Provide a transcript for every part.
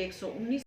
119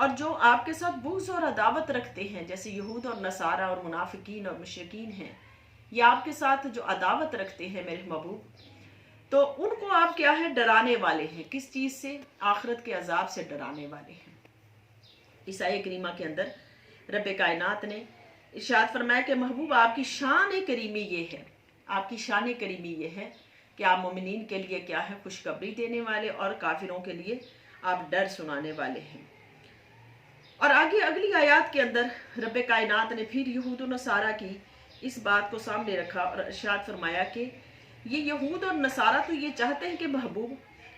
اور جو آپ کے ساتھ بغض اور عداوت رکھتے ہیں، جیسے یہود اور نصارہ اور منافقین اور مشرکین ہیں، یہ آپ کے ساتھ جو عداوت رکھتے ہیں میرے محبوب، تو ان کو آپ کیا ہے، ڈرانے والے ہیں۔ کس چیز سے؟ آخرت کے عذاب سے ڈرانے والے ہیں۔ اس آیہ کریمہ کے اندر رب کائنات نے ارشاد فرمایا کہ محبوب آپ کی شان کریمی یہ ہے، آپ کی شان کریمی یہ ہے کہ آپ مومنین کے لیے کیا ہے، خوشخبری دینے والے، اور کافروں کے لیے آپ ڈر سنانے والے ہیں۔ اور آگے اگلی آیات کے اندر رب کائنات نے پھر یہود و نصارہ کی اس بات کو سامنے رکھا اور ارشاد فرمایا کہ یہ یہود اور نصارہ تو یہ چاہتے ہیں کہ محبوب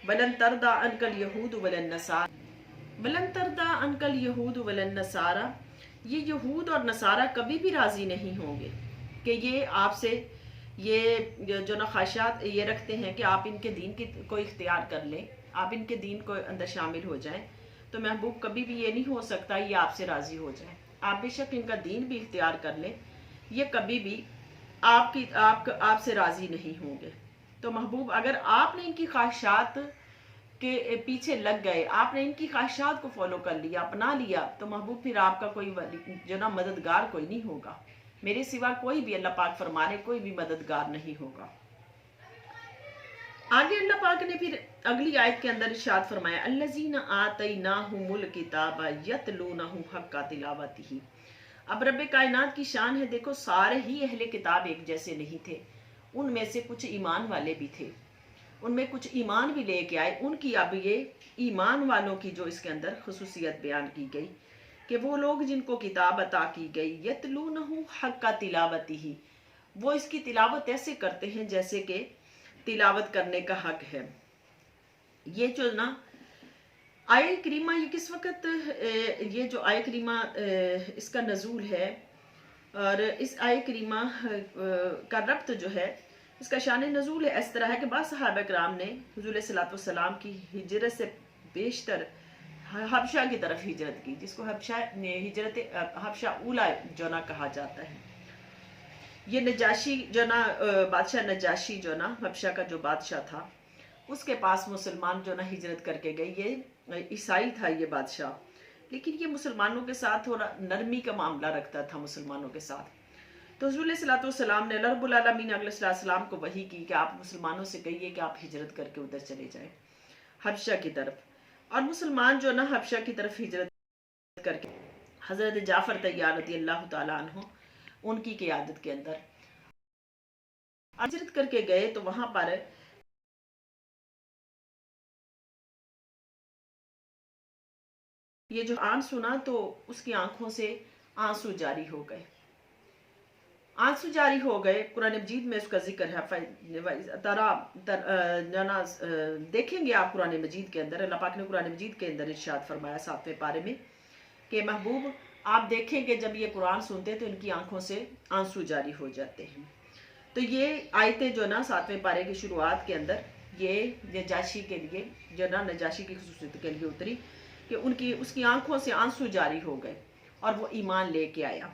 ولن ترضى عنك اليهود ولا النصارى ولن ترضى عنك اليهود ولا النصارى، یہ یہود اور نصارہ کبھی بھی راضی نہیں ہوں گے کہ یہ آپ سے یہ جو نا خواہشات یہ رکھتے ہیں کہ آپ ان کے دین کو اختیار کر لیں، آپ ان کے دین کو اندر شامل ہو جائیں، تو محبوب کبھی بھی یہ نہیں ہو سکتا یہ آپ سے راضی ہو جائیں۔ آپ بے شک ان کا دین بھی اختیار کر لیں، یہ کبھی بھی آپ سے راضی نہیں ہوں گے۔ تو محبوب اگر آپ نے ان کی خواہشات کے پیچھے لگ گئے، آپ نے ان کی خواہشات کو فالو کر لیا، اپنا لیا، تو محبوب پھر آپ کا کوئی جو نا مددگار کوئی نہیں ہوگا، میرے سوا کوئی بھی، اللہ پاک فرمانے، کوئی بھی مددگار نہیں ہوگا۔ آگے اللہ پاک نے پھر اگلی آیت کے اندر ارشاد فرمایا الذین آتیناہم الکتاب یتلونہ حق تلاوتہ۔ اب رب کائنات کی شان ہے، دیکھو سارے ہی اہل کتاب ایک جیسے نہیں تھے، ان میں سے کچھ ایمان والے بھی تھے، ان میں کچھ ایمان بھی لے کے آئے۔ ان کی اب یہ ایمان والوں کی جو اس کے اندر خصوصیت بیان کی گئی کہ وہ لوگ جن کو کتاب عطا کی گئی یتلونہ حق تلاوتہ، وہ اس کی تلاوت ایسے کرتے ہیں جیسے کہ تلاوت کرنے کا حق ہے۔ یہ جو نا آیہ کریمہ یہ کس وقت یہ جو آیہ کریمہ اس کا نزول ہے، اور اس آیہ کریمہ کا ربط جو ہے، اس کا شان نزول ہے اس طرح ہے کہ بعض صحابہ کرام نے حضور صلی اللہ علیہ وسلم کی ہجرت سے بیشتر حبشہ کی طرف ہجرت کی، جس کو ہجرت حبشہ اولا جو نا کہا جاتا ہے۔ یہ نجاشی جو نا بادشاہ نجاشی جو نا حبشہ کا جو بادشاہ تھا، اس کے پاس مسلمان جو نا ہجرت کر کے گئے۔ یہ عیسائی تھا یہ بادشاہ، لیکن یہ مسلمانوں کے ساتھ تھوڑا نرمی کا معاملہ رکھتا تھا مسلمانوں کے ساتھ۔ تو حضور صلی اللہ علیہ وسلم نے رب العالمین علیہ السلام کو وحی کی کہ آپ مسلمانوں سے کہیے کہ آپ ہجرت کر کے ادھر چلے جائیں حبشہ کی طرف۔ اور مسلمان جو نا حبشہ کی طرف ہجرت کر کے حضرت جعفر طیار رضی اللہ تعالیٰ عنہ ان کی قیادت کے اندر ہجرت کر کے گئے، تو وہاں پر یہ جو آن سنا تو اس کی آنکھوں سے آنسو جاری ہو گئے، آنسو جاری ہو گئے۔ قرآن مجید میں اس کا ذکر ہے، دیکھیں گے آپ قرآن مجید کے اندر، اللہ پاک نے قرآن مجید کے اندر ارشاد فرمایا 7ویں پارے میں کہ محبوب آپ دیکھیں گے جب یہ قرآن سنتے تو ان کی آنکھوں سے آنسو جاری ہو جاتے ہیں۔ تو یہ آیتیں جو نا 7ویں پارے کی شروعات کے اندر یہ نجاشی کے لیے جو نا نجاشی کی خصوصیت کے لیے اتری کہ اس کی آنکھوں سے آنسو جاری ہو گئے اور وہ ایمان لے کے آیا۔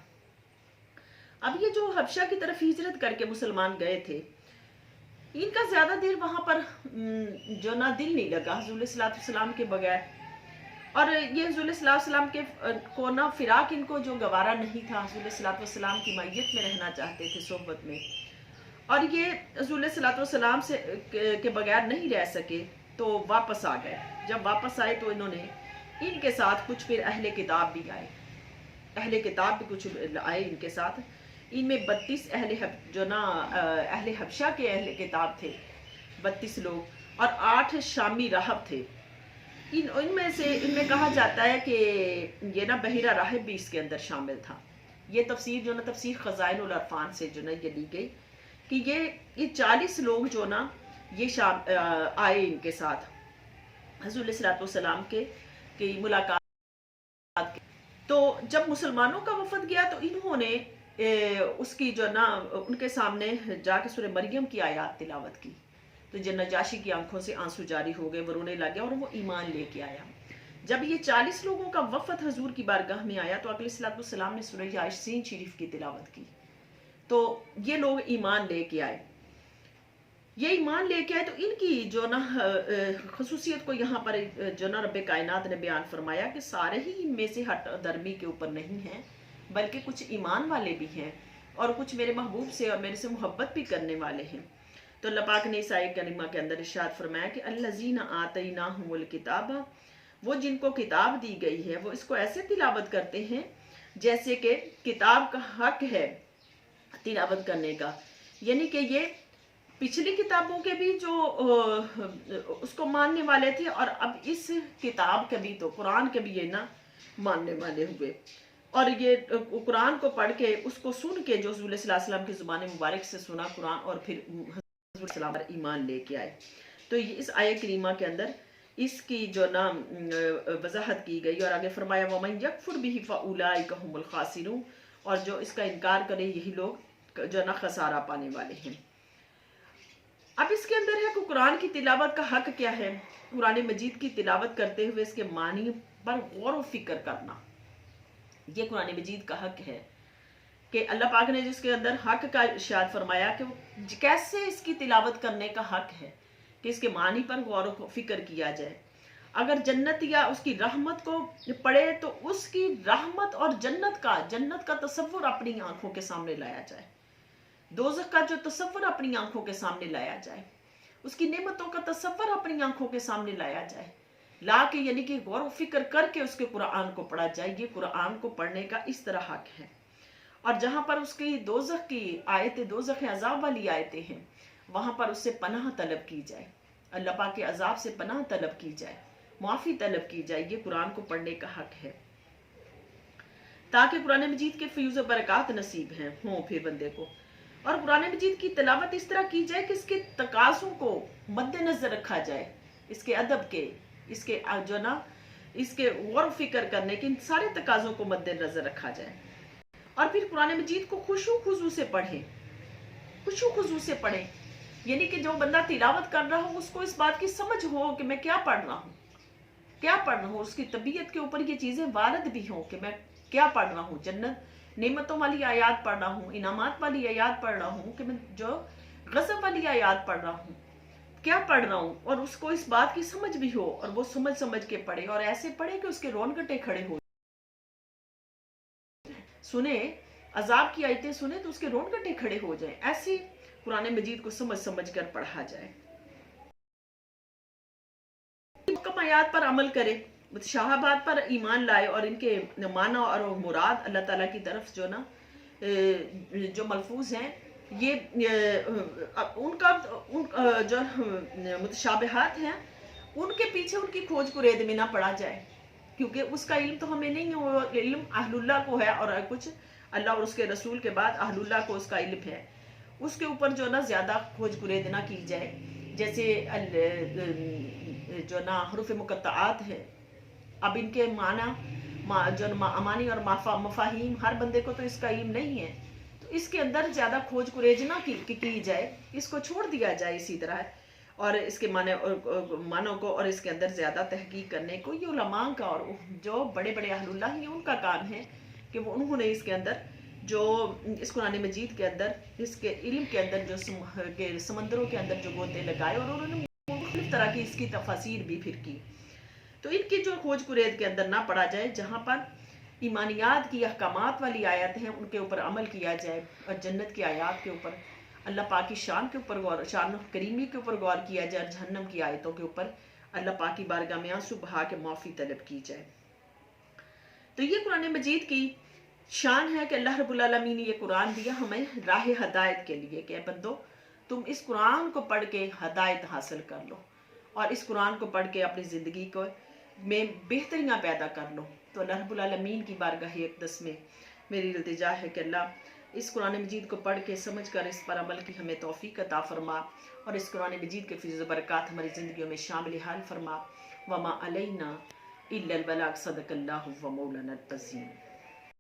اب یہ جو حبشہ کی طرف ہجرت کر کے مسلمان گئے تھے، ان کا زیادہ دیر وہاں پر جو نا دل نہیں لگا حضور صلی اللہ علیہ وسلم کے بغیر، اور یہ حضور صلی اللہ علیہ وسلم کے کو نا فراق ان کو جو گوارا نہیں تھا، حضور صلی اللہ علیہ وسلم کی معیت میں رہنا چاہتے تھے، صحبت میں، اور یہ حضور صلی اللہ علیہ وسلم کے بغیر نہیں رہ سکے تو واپس آ گئے۔ جب واپس آئے تو انہوں نے ان کے ساتھ کچھ پھر اہل کتاب بھی آئے، اہل کتاب بھی کچھ آئے ان کے ساتھ۔ ان میں 32 اہل حبشہ کے اہل کتاب تھے، 32 لوگ، اور 8 شامی راہب تھے۔ ان میں کہا جاتا ہے کہ یہ نا بحیرہ راہب بھی اس کے اندر شامل تھا۔ یہ تفسیر جو نا تفسیر خزائن العرفان سے جو نا یہ لی گئی کہ یہ 40 لوگ جو نا یہ آئے ان کے ساتھ حضور صلی اللہ علیہ وسلم کی ملاقات کے۔ تو جب مسلمانوں کا وفد گیا تو انہوں نے اس کی جو نا ان کے سامنے جا کے سورہ مریم کی آیات تلاوت کی، تو جو نجاشی کی آنکھوں سے آنسو جاری ہو گئے، وہ رونے لگے اور وہ ایمان لے کے آیا۔ جب یہ 40 لوگوں کا وفد حضور کی بارگاہ میں آیا تو علیہ السلام نے سورہ یاسین شریف کی تلاوت کی، تو یہ لوگ ایمان لے کے آئے۔ یہ ایمان لے کے آئے، تو ان کی جو نا خصوصیت کو یہاں پر جو نا رب کائنات نے بیان فرمایا کہ سارے ہی ان میں سے ہٹ درمی کے اوپر نہیں ہیں، بلکہ کچھ ایمان والے بھی ہیں اور کچھ میرے محبوب سے اور میرے سے محبت بھی کرنے والے ہیں۔ تو اللہ پاک نے اس آیت کریمہ کے اندر ارشاد فرمایا کہ الذین آتیناہم الکتاب، وہ جن کو کتاب دی گئی ہے وہ اس کو ایسے تلاوت کرتے ہیں جیسے کہ کتاب کا حق ہے تلاوت کرنے کا، یعنی کہ یہ پچھلی کتابوں کے بھی جو اس کو ماننے والے تھے، اور اب اس کتاب کے بھی، تو قرآن کے بھی یہ نہ ماننے والے ہوئے، اور یہ قرآن کو پڑھ کے اس کو سن کے جو رسول صلی اللہ علیہ وسلم کی زبان مبارک سے سنا قرآن اور پھر حضور صلی اللہ علیہ وسلم پر ایمان لے کے آئے۔ تو اس آیت کریمہ کے اندر اس کی جو نا وضاحت کی گئی، اور آگے فرمایا وَمَن يَكْفُرْ بِهِ فَأُولَٰئِكَ هُمُ الْخَاسِرُونَ، اور جو اس کا انکار کرے یہی لوگ جو نا خسارہ پانے والے ہیں۔ اب اس کے اندر ہے کہ قرآن کی تلاوت کا حق کیا ہے۔ قرآن مجید کی تلاوت کرتے ہوئے اس کے معنی پر غور و فکر کرنا، یہ قرآن مجید کا حق ہے کہ اللہ پاک نے جس کے اندر حق کا ارشاد فرمایا کہ کیسے اس کی تلاوت کرنے کا حق ہے کہ اس کے معنی پر غور و فکر کیا جائے۔ اگر جنت یا اس کی رحمت کو پڑھے تو اس کی رحمت اور جنت کا تصور اپنی آنکھوں کے سامنے لایا جائے، دوزخ کا جو تصور اپنی آنکھوں کے سامنے لایا جائے، اس کی نعمتوں کا تصور اپنی آنکھوں کے سامنے لایا جائے، لا کے یعنی کہ غور و فکر کر کے اس کے قرآن کو پڑھا جائے۔ یہ قرآن کو پڑھنے کا اس طرح حق ہے، اور جہاں پر اس کی دوزخ کی آیتیں، دوزخ عذاب والی آیتیں ہیں، وہاں پر اس سے پناہ طلب کی جائے، اللہ پاک کے عذاب سے پناہ طلب کی جائے، معافی طلب کی جائے۔ یہ قرآن کو پڑھنے کا حق ہے تاکہ قرآن مجید کے فیوز و برکات نصیب ہوں پھر بندے کو، اور قرآن مجید کی تلاوت اس طرح کی جائے کہ اس کے تقاضوں کو مد نظر رکھا جائے، اس کے ادب کے، اس کے جو نا اس کے غور و فکر کرنے کے، ان سارے تقاضوں کو مد نظر رکھا جائے، اور پھر قرآن مجید کو خشوع خضوع سے پڑھیں، خشوع خضوع سے پڑھیں، یعنی کہ جو بندہ تلاوت کر رہا ہو اس کو اس بات کی سمجھ ہو کہ میں کیا پڑھ رہا ہوں، کیا پڑھ رہا ہوں، اس کی طبیعت کے اوپر یہ چیزیں وارد بھی ہوں کہ میں کیا پڑھ رہا ہوں، جنت نعمتوں والی آیات پڑھ رہا ہوں، انعامات والی آیات پڑھ رہا ہوں، کہ میں جو غضب والی آیات پڑھ رہا ہوں، کیا پڑھ رہا ہوں، اور اس کو اس بات کی سمجھ بھی ہو، اور وہ سمجھ کے پڑھے، اور ایسے پڑھے کہ اس کے رونگٹے کھڑے ہو سنے، عذاب کی آیتیں سنے تو اس کے رونگٹے کھڑے ہو جائیں، ایسی قرآن مجید کو سمجھ کر پڑھا جائے، محکم آیات پر عمل کرے، متشابہات پر ایمان لائے، اور ان کے معنی اور مراد اللہ تعالیٰ کی طرف جو نا جو ملفوظ ہیں، یہ ان کا جو متشابہات ہیں ان کے پیچھے ان کی کھوج کرید میں نہ پڑا جائے، کیونکہ اس کا علم تو ہمیں نہیں ہے، وہ علم اہل اللہ کو ہے، اور کچھ اللہ اور اس کے رسول کے بعد اہل اللہ کو اس کا علم ہے، اس کے اوپر جو نا زیادہ کھوج کرید نہ کی جائے۔ جیسے جو نا حروف مقطعات ہے، اب ان کے معنی جو معانی اور مفاہیم ہر بندے کو تو اس کا علم نہیں ہے، تو اس کے اندر زیادہ کھوج کریج نہ کی جائے، اس کو چھوڑ دیا جائے اسی طرح، اور اس کے معنوں کو اور اس کے اندر زیادہ تحقیق کرنے کو یہ علماء کا اور جو بڑے بڑے اہل اللہ ہیں ان کا کام ہے کہ وہ انہوں نے اس کے اندر جو اس قرآن مجید کے اندر اس کے علم کے اندر جو سمندروں کے اندر جو گوتے لگائے، اور انہوں نے مختلف طرح کی اس کی تفاسیر بھی پھر کی، تو ان کی جو کھوج کرید کے اندر نہ پڑا جائے، جہاں پر ایمانیات کی احکامات والی آیات ہیں ان کے اوپر عمل کیا جائے، اور جنت کی آیات کے اوپر، اللہ پاک کی شان کے اوپر غور، شان کریمی کے اوپر غور کیا جائے، اور جہنم کی آیتوں کے اوپر اللہ پاک کی بارگاہ میں آنسو بہا کے معافی طلب کی جائے۔ تو یہ قرآن مجید کی شان ہے کہ اللہ رب العالمین نے یہ قرآن دیا ہمیں راہ ہدایت کے لیے کہ اے بندو تم اس قرآن کو پڑھ کے ہدایت حاصل کر لو، اور اس قرآن کو پڑھ کے اپنی زندگی کو میں بہتریاں پیدا کر لو۔ تو اللہ رب العالمین کی بارگاہ اقدس میں میری التجا ہے کہ اللہ اس قرآن مجید کو پڑھ کے سمجھ کر اس پر عمل کی ہمیں توفیق عطا فرما، اور اس قرآن مجید کے فیض و برکات ہماری زندگیوں میں شامل حال فرما۔ وما علینا الا البلاغ، صدق اللہ و مولانا العظیم۔